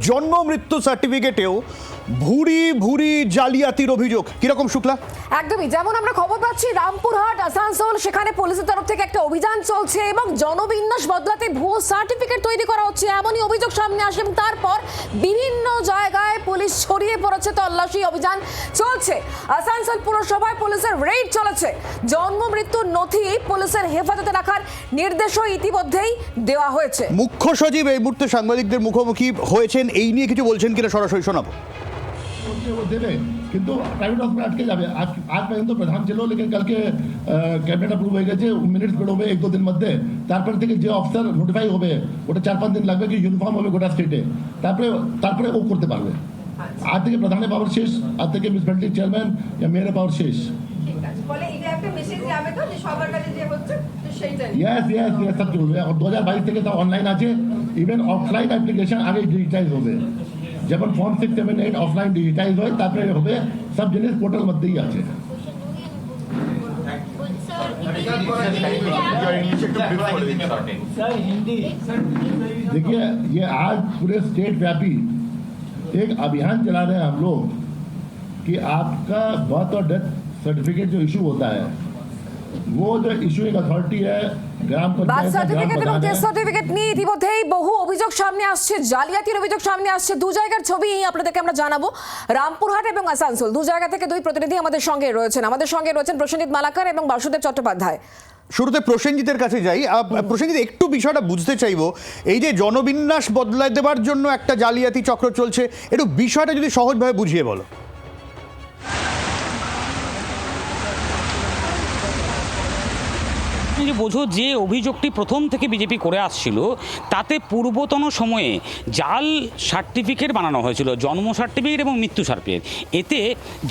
জন্ম মৃত্যু সার্টিফিকেটেও ভুরি ভুরি জালিয়াতির অভিযোগ। কিরকম শুক্লা? একদমই যেমন আমরা খবর পাচ্ছি রামপুরহাট আসানসোল, সেখানে পুলিশের তরফ থেকে একটা অভিযান চলছে এবং জনবিন্যাস বদলাতে ভুয়ো সার্টিফিকেট তৈরি করা হচ্ছে, এমনই অভিযোগ সামনে আসে। এবং তারপর বিভিন্ন জায়গায় পুলিশ ছড়িয়ে পড়েছে, তল্লাশি অভিযান চলছে। আসানসোল পুরসভায় পুলিশের রেড চলেছে। জন্ম মৃত্যুর নথি পুলিশের হেফাজতে রাখার নির্দেশও ইতিমধ্যেই দেওয়া হয়েছে। মুখ্য সচিব এই মুহূর্তে সাংবাদিকদের মুখোমুখি হয়েছেন, এই নিয়ে কিছু বলছেন কিনা সরাসরি শোনাবো। वो देवे কিন্তু প্রাইভেট হসপিটাল আটকে যাবে। আজ পর্যন্ত প্রধান ছিল, লেকিন কালকে ক্যাবিনেট অ্যাপ্রুভ হয়ে গেছে, মিনিটস বেরোবে 1-2 দিন মধ্যে। তারপর থেকে যে অফিসার নোটিফাই হবে ওটা 4-5 দিন লাগবে, কি ইউনিফর্ম হবে গোটা স্টেটে, তারপরে ও করতে পারবে। আজ থেকে প্রধানের পাওয়ার শেষ, আজ থেকে মিউনিসিপ্যালিটি চেয়ারম্যান या মেয়র পাওয়ার শেষ। यस सब চলবে। আর 2022 থেকে তো অনলাইন আছে, ইভেন অফলাইন অ্যাপ্লিকেশন আগে ডিজিটাইজ হবে। যেমন ফর্ম 6, 7, 8 অফলাইন ডিজিটাইজ হয়, তারপরে হবে সব জিনিস পোর্টাল মধ্যেই আছে। देखिए ये आज पूरे स्टेट व्यापी एक अभियान चला रहे हैं हम लोग कि आपका बर्थ और डेथ सर्टिफिकेट जो इशू होता है, वो जो इशूइंग अथॉरिटी है বার্থ সার্টিফিকেট এবং ডেথ সার্টিফিকেট নিয়ে ইতিমধ্যেই বহু অভিযোগ সামনে আসছে, জালিয়াতির অভিযোগ সামনে আসছে। দু জায়গার ছবি আপনাদেরকে আমরা জানাবো, রামপুরহাট এবং আসানসোল দু জায়গা থেকে দুই প্রতিনিধি আমাদের সঙ্গে রয়েছেন প্রসেনজিৎ মালাকার এবং বাসুদেব চট্টোপাধ্যায়। শুরুতে প্রসেনজিতের কাছে যাই। প্রসেনজিৎ, একটু বিষয়টা বুঝতে চাইবো, এই যে জনবিন্যাস বদলায় দেওয়ার জন্য একটা জালিয়াতি চক্র চলছে, একটু বিষয়টা যদি সহজভাবে বুঝিয়ে বলো। যে বোঝো যে অভিযোগটি প্রথম থেকে বিজেপি করে আসছিল, তাতে পূর্বতন সময়ে জাল সার্টিফিকেট বানানো হয়েছিল, জন্ম সার্টিফিকেট এবং মৃত্যু সার্টিফিকেট। এতে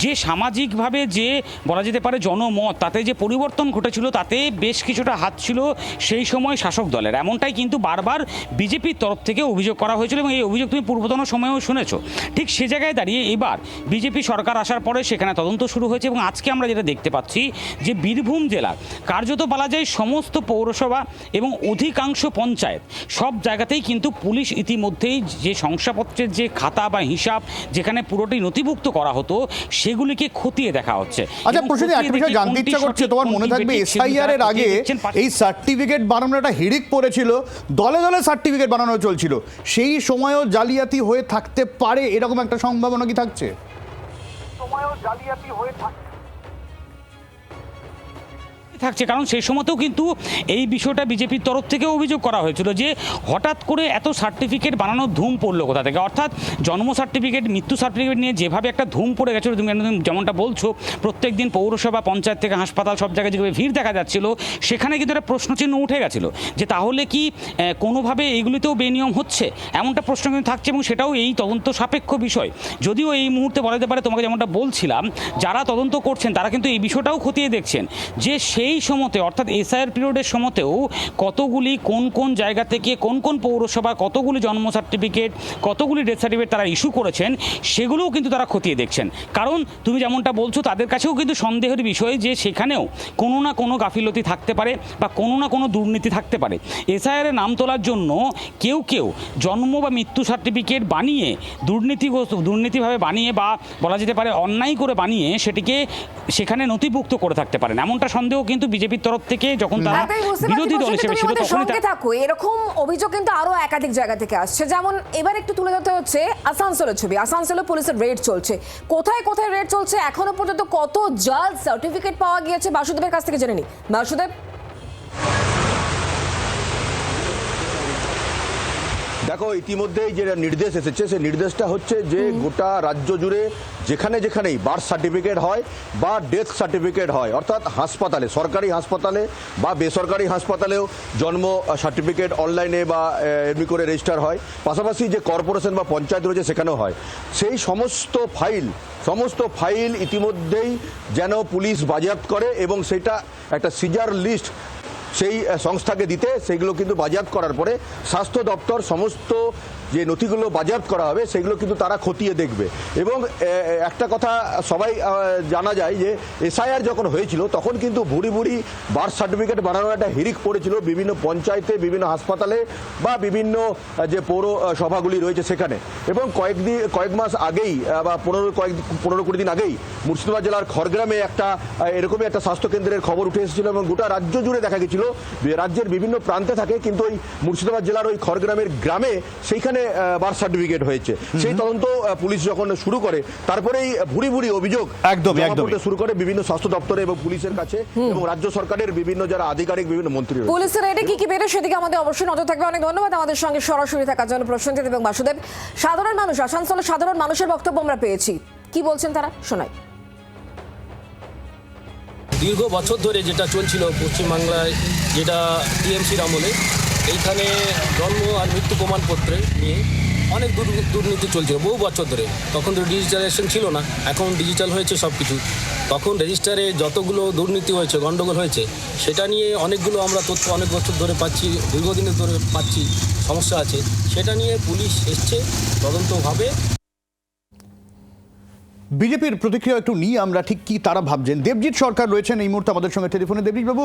যে সামাজিকভাবে যে বলা যেতে পারে জনমত, তাতে যে পরিবর্তন ঘটেছিল, তাতে বেশ কিছুটা হাত ছিল সেই সময় শাসক দলের। এমনটাই কিন্তু বারবার বিজেপির তরফ থেকে অভিযোগ করা হয়েছিল এবং এই অভিযোগ তুমি পূর্বতন সময়েও শুনেছো। ঠিক সে জায়গায় দাঁড়িয়ে এবার বিজেপি সরকার আসার পরে সেখানে তদন্ত শুরু হয়েছে এবং আজকে আমরা যেটা দেখতে পাচ্ছি যে বীরভূম জেলার কার্যত বলা যায় সমস্ত পৌরসভা এবং অধিকাংশ পঞ্চায়েত সব জায়গাতেই কিন্তু পুলিশ ইতিমধ্যেই যে শংসাপত্রের যে খাতা বা হিসাব যেখানে পুরোটি নথিভুক্ত করা হতো, সেগুলিকে খতিয়ে দেখা হচ্ছে। আচ্ছা প্রসেনজিৎ, একটা বিষয় জানতে ইচ্ছা করছে, তোমার মনে থাকবে এসআইআর এর আগে এই সার্টিফিকেট বানানোর একটা হিড়িক পড়েছিল, দলে দলে সার্টিফিকেট বানানো চলছিল, সেই সময়ও জালিয়াতি হয়ে থাকতে পারে, এরকম একটা সম্ভাবনা কি থাকছে? থাকছে, কারণ সেই সময়তেও কিন্তু এই বিষয়টা বিজেপির তরফ থেকে অভিযোগ করা হয়েছিল যে হঠাৎ করে এত সার্টিফিকেট বানানোর ধুম পড়লো কোথা থেকে। অর্থাৎ জন্ম সার্টিফিকেট, মৃত্যু সার্টিফিকেট নিয়ে যেভাবে একটা ধুম পড়ে গেছিলো, তুমি যেমনটা বলছো, প্রত্যেক দিন পৌরসভা, পঞ্চায়েত থেকে হাসপাতাল সব জায়গায় যেভাবে ভিড় দেখা যাচ্ছিল, সেখানে কিন্তু একটা প্রশ্নচিহ্ন উঠে গেছিলো যে তাহলে কি কোনোভাবে এইগুলিতেও বেনিয়ম হচ্ছে, এমনটা প্রশ্ন কিন্তু থাকছে এবং সেটাও এই তদন্ত সাপেক্ষ বিষয়। যদিও এই মুহূর্তে বলা যেতে পারে, তোমাকে যেমনটা বলছিলাম, যারা তদন্ত করছেন তারা কিন্তু এই বিষয়টাও খতিয়ে দেখছেন যে সেই সময়তে অর্থাৎ এসআইআর পিরিয়ডের সময়তেও কতগুলি কোন জায়গা থেকে কোন পৌরসভা কতগুলি জন্ম সার্টিফিকেট, কতগুলি ডেথ সার্টিফিকেট তারা ইস্যু করেছেন, সেগুলোও কিন্তু তারা খতিয়ে দেখছেন। কারণ তুমি যেমনটা বলছো, তাদের কাছেও কিন্তু সন্দেহের বিষয় যে সেখানেও কোনো না কোনো গাফিলতি থাকতে পারে বা কোনো না কোনো দুর্নীতি থাকতে পারে। এসআইআরের নাম তোলার জন্য কেউ জন্ম বা মৃত্যু সার্টিফিকেট বানিয়ে দুর্নীতিভাবে বানিয়ে বা বলা যেতে পারে অন্যায় করে বানিয়ে সেটিকে সেখানে নথিভুক্ত করে থাকতে পারেন, এমনটা সন্দেহ কিন্তু বিজেপির তরফ থেকে যখন তারা বিরোধী দল হিসেবে ছিল তখনই থাকো। এরকম অভিযোগ কিন্তু আরো একাধিক জায়গা থেকে আসছে। যেমন এবার একটু তুলে ধরতে হচ্ছে আসানসোলের ছবি। আসানসোলে পুলিশের রেড চলছে, কোথায় কোথায় রেড চলছে, এখনো পর্যন্ত কত জাল সার্টিফিকেট পাওয়া গিয়েছে, বাসুদেবের কাছ থেকে জেনে নি। বাসুদেব, দেখো ইতিমধ্যেই যে নির্দেশ এসেছে, সেই নির্দেশটা হচ্ছে যে গোটা রাজ্য জুড়ে যেখানেই বার্থ সার্টিফিকেট হয় বা ডেথ সার্টিফিকেট হয়, অর্থাৎ হাসপাতালে, সরকারি হাসপাতালে বা বেসরকারি হাসপাতালেও জন্ম সার্টিফিকেট অনলাইনে বা এমনি করে রেজিস্টার হয়, পাশাপাশি যে কর্পোরেশন বা পঞ্চায়েত রয়েছে সেখানেও হয়। সেই সমস্ত ফাইল ইতিমধ্যেই যেন পুলিশ বাজেয়াপ্ত করে এবং সেটা একটা সিজার লিস্ট সেই সংস্থাকে দিতে, সেগুলো কিন্তু বাজেয়াপ্ত করার পরে স্বাস্থ্য দপ্তর সমস্ত যে নথিগুলো বাজেয়াপ্ত করা হবে সেগুলো কিন্তু তারা খতিয়ে দেখবে। এবং একটা কথা সবাই জানা যায় যে এসআইআর যখন হয়েছিল তখন কিন্তু ভুরি ভুরি বার্থ সার্টিফিকেট বানানোর একটা হিড়িক পড়েছিল বিভিন্ন পঞ্চায়েতে, বিভিন্ন হাসপাতালে বা বিভিন্ন যে পৌরসভাগুলি রয়েছে সেখানে। এবং কয়েক মাস আগেই বা 15-20 দিন আগেই মুর্শিদাবাদ জেলার খড়গ্রামে এরকমই একটা স্বাস্থ্যকেন্দ্রের খবর উঠে এসেছিল এবং গোটা রাজ্য জুড়ে দেখা গেছিল, রাজ্যের বিভিন্ন প্রান্তে থাকে কিন্তু ওই মুর্শিদাবাদ জেলার ওই খড়গ্রামের গ্রামে সেইখানে বার্থ সার্টিফিকেট হয়েছে। সেই তদন্ত পুলিশ যখন শুরু করে তারপরেই ভুরি ভুরি অভিযোগ করতে শুরু করে বিভিন্ন স্বাস্থ্য দপ্তরে এবং পুলিশের কাছে এবং রাজ্য সরকারের বিভিন্ন যারা আধিকারিক, বিভিন্ন মন্ত্রী। পুলিশের এটা কি বেরো সেদিকে আমাদের অবশ্যই নজর থাকবে। অনেক ধন্যবাদ আমাদের সঙ্গে সরাসরি থাকার জন্য প্রসেনজিৎ এবং বাসুদেব। সাধারণ মানুষ, আসানসোলের সাধারণ মানুষের বক্তব্য আমরা পেয়েছি, কি বলছেন তারা শোনাই। দীর্ঘ বছর ধরে যেটা চলছিল পশ্চিমবাংলায়, যেটা টিএমসির আমলে, এইখানে জন্ম আর মৃত্যু প্রমাণপত্রে নিয়ে অনেক দুর্নীতি চলছিল বহু বছর ধরে। তখন তো ডিজিটালাইজেশন ছিল না, এখন ডিজিটাল হয়েছে সব কিছু। তখন রেজিস্টারে যতগুলো দুর্নীতি হয়েছে, গণ্ডগোল হয়েছে, সেটা নিয়ে অনেকগুলো আমরা তথ্য অনেক বছর ধরে পাচ্ছি, দীর্ঘদিনের ধরে পাচ্ছি সমস্যা আছে। সেটা নিয়ে পুলিশ এসছে, তদন্তভাবে। বিজেপির প্রতিক্রিয়া একটু নিয়ে আমরা ঠিক কি তারা ভাবছেন। দেবজিৎ সরকার রয়েছেন এই মুহূর্তে আমাদের সঙ্গে টেলিফোনে। দেবজিৎ বাবু,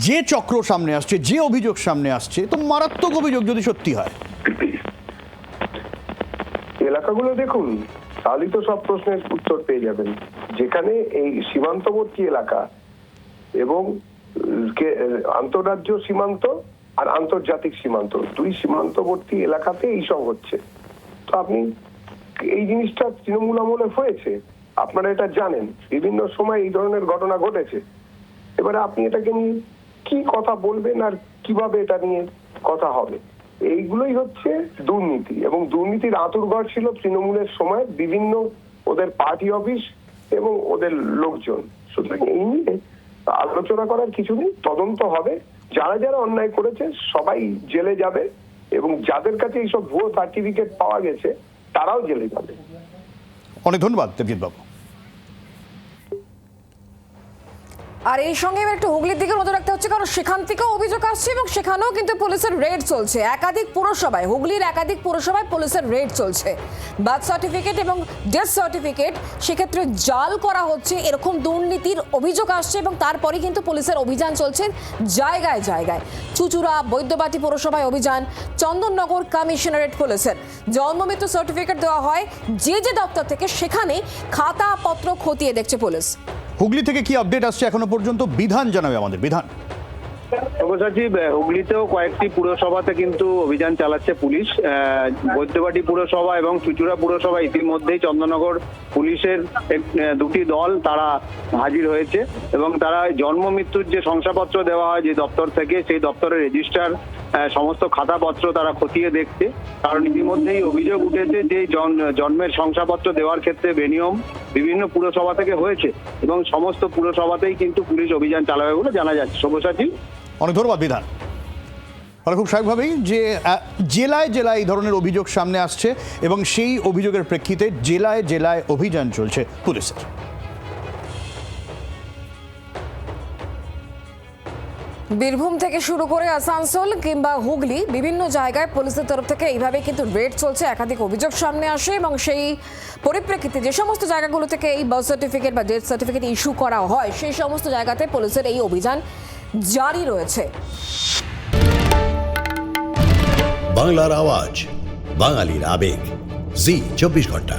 যে চক্র সামনে আসছে, যে অভিযোগ সামনে আসছে, তো মারাত্মক অভিযোগ যদি সত্যি হয়। এলাকাগুলো দেখুন, তাহলেই তো সব প্রশ্নের উত্তর পেয়ে যাবেন। যেখানে এই সীমান্তবর্তী এলাকা এবং আন্তঃরাজ্য সীমান্ত আর আন্তর্জাতিক সীমান্ত, দুই সীমান্তবর্তী এলাকাতে এইসব হচ্ছে। তো আপনি এই জিনিসটা তৃণমূল আমলে হয়েছে, আপনারা এটা জানেন, বিভিন্ন সময় এই ধরনের ঘটনা ঘটেছে। এবারে আপনি এটাকে নিয়ে কি কথা বলবেন আর কিভাবে এটা নিয়ে কথা হবে, এইগুলোই হচ্ছে দুর্নীতি। এবং দুর্নীতির আঁতুড়ঘর ছিল তৃণমূলের সময় বিভিন্ন ওদের পার্টি অফিস এবং ওদের লোকজন। সুতরাং এই নিয়ে আলোচনা করার কিছু নেই, তদন্ত হবে। যারা যারা অন্যায় করেছে সবাই জেলে যাবে এবং যাদের কাছে এইসব ভুয়ো সার্টিফিকেট পাওয়া গেছে তারাও জেলে যাবে। অনেক ধন্যবাদ দেবজিৎ বাবু। আর এই সঙ্গে এবার একটু হুগলির দিকে নজর রাখতে হচ্ছে, কারণ সেখান থেকেও অভিযোগ আসছে এবং সেখানেও কিন্তু পুলিশের রেড চলছে। একাধিক পুরসভায়, হুগলির একাধিক পুরসভায় পুলিশের রেড চলছে। বার্থ সার্টিফিকেট এবং ডেথ সার্টিফিকেট সেক্ষেত্রে জাল করা হচ্ছে, এরকম দুর্নীতির অভিযোগ আসছে এবং তারপরে কিন্তু পুলিশের অভিযান চলছে জায়গায় জায়গায়। চুচুড়া, বৈদ্যবাটি পুরসভায় অভিযান, চন্দননগর কমিশনারেট পুলিশের। জন্মমৃত্যু সার্টিফিকেট দেওয়া হয় যে যে দপ্তর থেকে, সেখানে খাতাপত্র খতিয়ে দেখছে পুলিশ। হুগলি থেকে কি আপডেট আসছে এখনো পর্যন্ত, বিধান জানাবে আমাদের। বিধান। সচিব, হুগলিতেও কয়েকটি পুরসভাতে কিন্তু অভিযান চালাচ্ছে পুলিশ। বৈদ্যবাটি পুরসভা এবং চুচুড়া পুরসভা ইতিমধ্যেই চন্দননগর পুলিশের দুটি দল তারা হাজির হয়েছে এবং তারা জন্ম মৃত্যুর যে শংসাপত্র দেওয়া হয় যে দপ্তর থেকে, সেই দপ্তরের রেজিস্টার সমস্ত খাতাপত্র তারা খতিয়ে দেখছে। কারণ ইতিমধ্যেই অভিযোগ উঠেছে যে জন্মের শংসাপত্র দেওয়ার ক্ষেত্রে বেনিয়ম বিভিন্ন পুরসভা থেকে হয়েছে এবং সমস্ত পুরসভাতেই কিন্তু পুলিশ অভিযান চালাবে বলে জানা যাচ্ছে। সব্যসাচী, অনেক ধন্যবাদ বিধান। ফলে খুব স্বাভাবিকভাবেই যে জেলায় জেলায় এই ধরনের অভিযোগ সামনে আসছে এবং সেই অভিযোগের প্রেক্ষিতে জেলায় জেলায় অভিযান চলছে পুলিশের। বীরভূম থেকে শুরু করে আসানসোল কিংবা হুগলি, বিভিন্ন জায়গায় পুলিশের তরফ থেকে এইভাবে কিন্তু রেড চলছে, একাধিক অভিযোগ সামনে আসে এবং সেই পরিপ্রেক্ষিতে যে সমস্ত জায়গাগুলো থেকে এই বার্থ সার্টিফিকেট বা ডেথ সার্টিফিকেট ইস্যু করা হয়, সেই সমস্ত জায়গাতে পুলিশের এই অভিযান জারি রয়েছে। বাংলার আওয়াজ, বাঙালির আবেগ, জি 24 ঘন্টা।